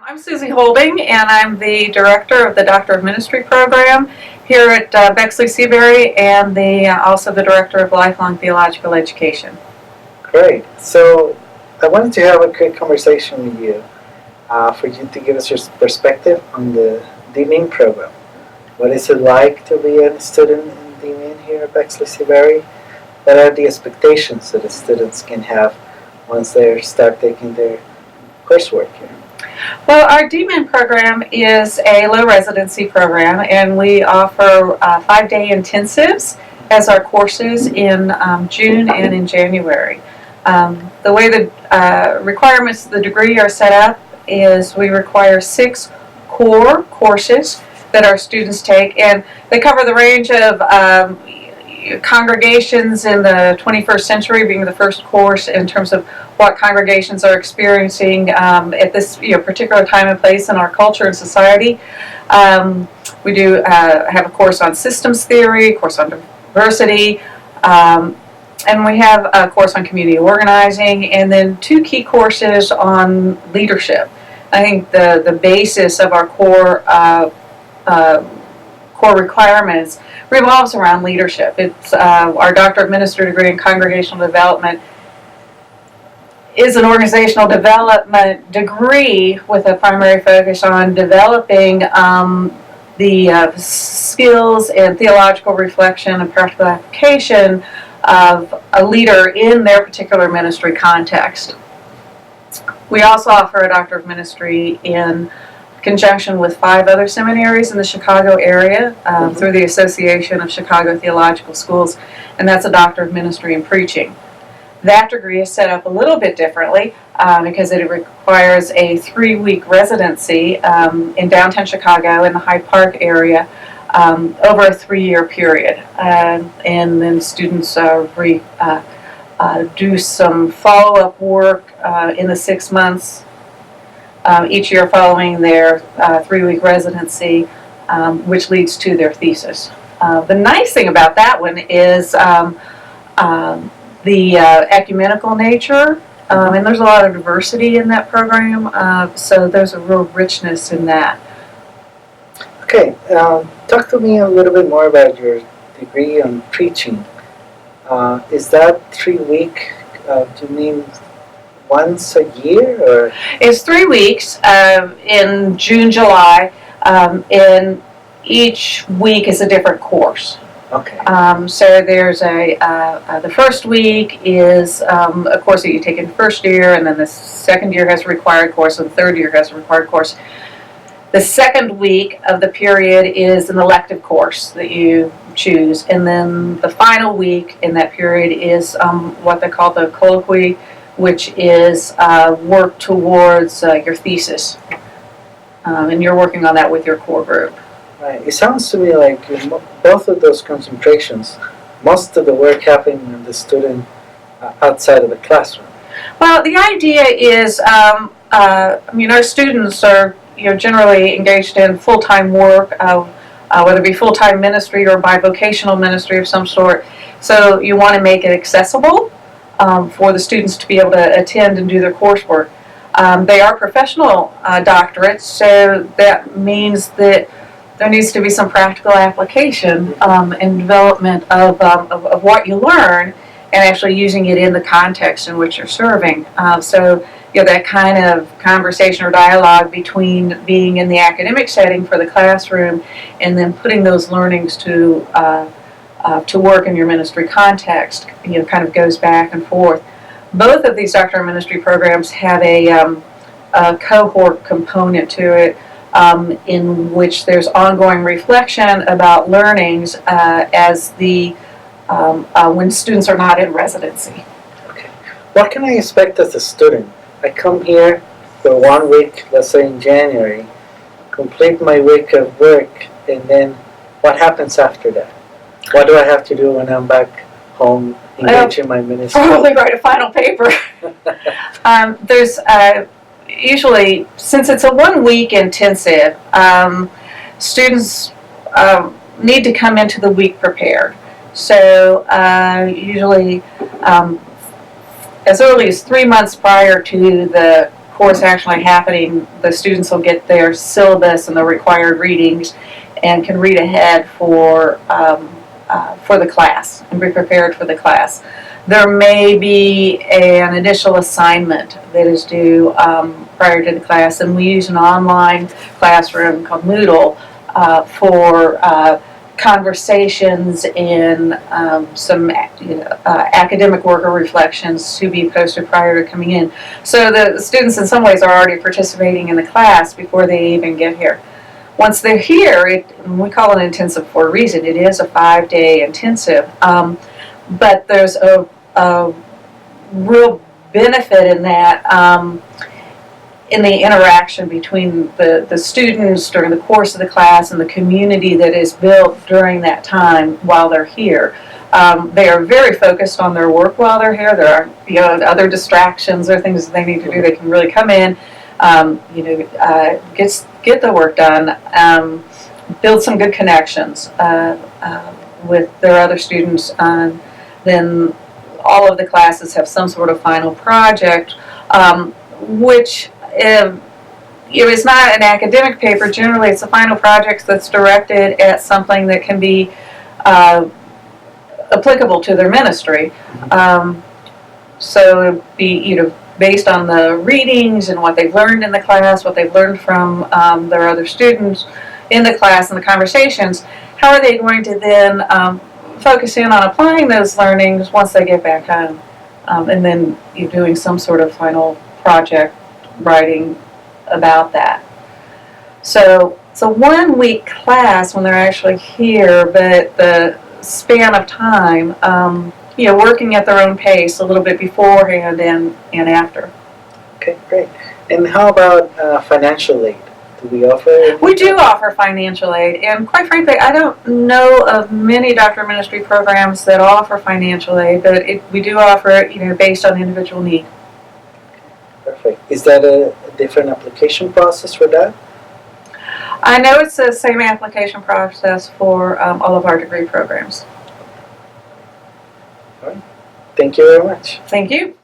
I'm Suzi Holding, and I'm the director of the Doctor of Ministry program here at Bexley, Seabury, and also the director of Lifelong Theological Education. Great. So I wanted to have a quick conversation with you for you to give us your perspective on the Dmin program. What is it like to be a student in Dmin here at Bexley, Seabury? What are the expectations that the students can have once they start taking their coursework here? Well, our Dmin program is a low residency program, and we offer 5-day intensives as our courses in June and in January. The way the requirements of the degree are set up is we require 6 core courses that our students take, and they cover the range of congregations in the 21st century, being the first course in terms of what congregations are experiencing at this particular time and place in our culture and society. We do have a course on systems theory, a course on diversity, and we have a course on community organizing, and then 2 key courses on leadership. I think the basis of our core requirements revolves around leadership. It's our Doctor of Ministry degree in Congregational Development is an organizational development degree with a primary focus on developing the skills and theological reflection and practical application of a leader in their particular ministry context. We also offer a Doctor of Ministry in conjunction with 5 other seminaries in the Chicago area through the Association of Chicago Theological Schools, and that's a Doctor of Ministry in Preaching. That degree is set up a little bit differently because it requires a 3-week residency in downtown Chicago in the Hyde Park area over a 3-year period. And then students do some follow-up work in the 6 months each year following their 3-week residency, which leads to their thesis. The nice thing about that one is the ecumenical nature, and there's a lot of diversity in that program, so there's a real richness in that. Okay, talk to me a little bit more about your degree on preaching. Is that 3-week, do you mean once a year? Or? It's 3 weeks in June, July, and each week is a different course. Okay. So there's the first week is a course that you take in the first year, and then the second year has a required course, and the third year has a required course. The second week of the period is an elective course that you choose, and then the final week in that period is what they call the colloquy, which is work towards your thesis, and you're working on that with your core group. Right. It sounds to me like in both of those concentrations, most of the work happening in the student outside of the classroom. Well, the idea is, our students are generally engaged in full-time work, whether it be full-time ministry or bivocational ministry of some sort. So you want to make it accessible for the students to be able to attend and do their coursework. They are professional doctorates, so that means that there needs to be some practical application and development of what you learn and actually using it in the context in which you're serving. So that kind of conversation or dialogue between being in the academic setting for the classroom and then putting those learnings to work in your ministry context, kind of goes back and forth. Both of these Doctor of Ministry programs have a cohort component to it, in which there's ongoing reflection about learnings as when students are not in residency. Okay. What can I expect as a student? I come here for 1 week, let's say in January, complete my week of work, and then what happens after that? What do I have to do when I'm back home engaging my ministry? Probably write a final paper. There's usually, since it's a 1-week intensive, students need to come into the week prepared. So usually as early as 3 months prior to the course actually happening, the students will get their syllabus and the required readings and can read ahead for the class and be prepared for the class. There may be an additional assignment that is due prior to the class, and we use an online classroom called Moodle for conversations and some academic work or reflections to be posted prior to coming in. So the students in some ways are already participating in the class before they even get here. Once they're here, we call it intensive for a reason. It is a 5-day intensive, but there's a real benefit in that in the interaction between the students during the course of the class and the community that is built during that time while they're here. They are very focused on their work while they're here. There are other distractions or things that they need to do. They can really come in, get the work done, build some good connections with their other students. Then all of the classes have some sort of final project, which it's not an academic paper. Generally, it's a final project that's directed at something that can be applicable to their ministry. So it'd be based on the readings and what they've learned in the class, what they've learned from their other students in the class and the conversations. How are they going to then focus in on applying those learnings once they get back home? And then you're doing some sort of final project writing about that. So it's a 1-week class when they're actually here, but the span of time, working at their own pace a little bit beforehand and after. Okay, great. And how about financial aid? Do we offer it? We do offer financial aid, and quite frankly, I don't know of many doctor ministry programs that offer financial aid, but we do offer it, based on individual need. Perfect. Is that a different application process for that? I know it's the same application process for all of our degree programs. All right. Thank you very much. Thank you.